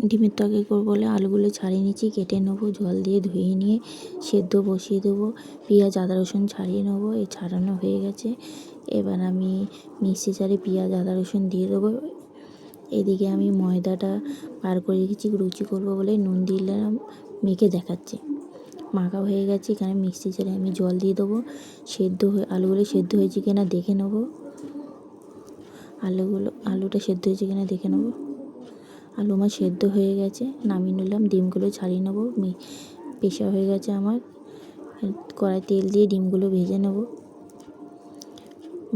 ডিমের তরকারি করবো বলে আলুগুলো ছাড়িয়ে নিচ্ছি, কেটে নেবো, জল দিয়ে ধুয়ে নিয়ে সেদ্ধ বসিয়ে দেবো। পেঁয়াজ আদা রসুন ছাড়িয়ে নেবো, এই ছাড়ানো হয়ে গেছে। এবার আমি মিক্সি জারে পেঁয়াজ আদা রসুন দিয়ে দেবো। এদিকে আমি ময়দাটা বার করে রেখেছি, লুচি করবো বলে নুন দিলাম, মেখে দেখাচ্ছি। মাখা হয়ে গেছে, এখানে মিক্সি জারে আমি জল দিয়ে দেবো। আলুগুলো সেদ্ধ হয়েছে কিনা দেখে নেবো। আলুটা সেদ্ধ হয়েছে কিনা দেখে নেবো। আলু আমার সেদ্ধ হয়ে গেছে, নামিয়ে নিলাম। ডিমগুলো ছাড়িয়ে নেবো, পেশা হয়ে গেছে আমার। কড়াই তেল দিয়ে ডিমগুলো ভেজে নেব।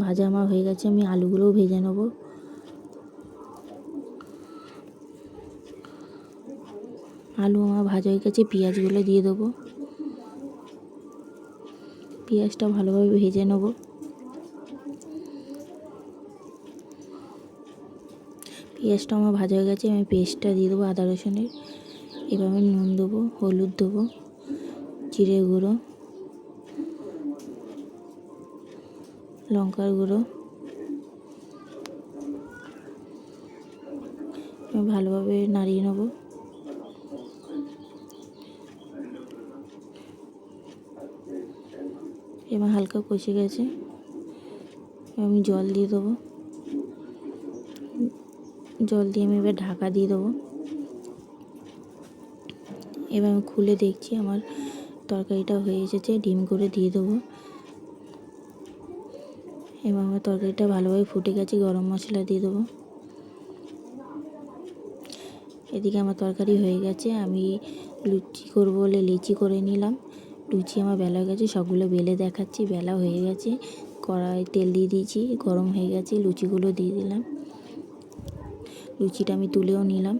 ভাজা আমার হয়ে গেছে, আমি আলুগুলোও ভেজে নেব। আলু আমার ভাজা হয়ে গেছে, পেঁয়াজগুলো দিয়ে দেবো। পেঁয়াজটা ভালোভাবে ভেজে নেব। পেঁয়াজটা আমার ভাজা হয়ে গেছে, আমি পেস্টটা দিয়ে দেবো আদা রসুনের। এবার আমি নুন দেবো, হলুদ দেবো, জিরে গুঁড়ো, লঙ্কার গুঁড়ো। ভালোভাবে নাড়িয়ে নেব। এবার হালকা কষে গেছে, আমি জল দিয়ে দেবো। জল দিয়ে আমি এবার ঢাকা দিয়ে দেবো। এবার আমি খুলে দেখছি আমার তরকারিটা হয়ে এসেছে, ডিমগুলো দিয়ে দেবো। এবার আমার তরকারিটা ভালোভাবে ফুটে গেছে, গরম মশলা দিয়ে দেবো। এদিকে আমার তরকারি হয়ে গেছে, আমি লুচি করবো বলে লিচি করে নিলাম। লুচি আমার বেলা হয়ে গেছে, সবগুলো বেলে দেখাচ্ছি। বেলা হয়ে গেছে, কড়াই তেল দিয়ে দিয়েছি, গরম হয়ে গেছে, লুচিগুলো দিয়ে দিলাম। লুচিটা আমি তুলেও নিলাম,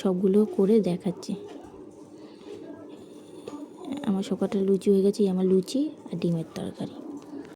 সবগুলো করে দেখাচ্ছি। আমার সবকটা লুচি হয়ে গেছে, আমার লুচি আর ডিমের তরকারি।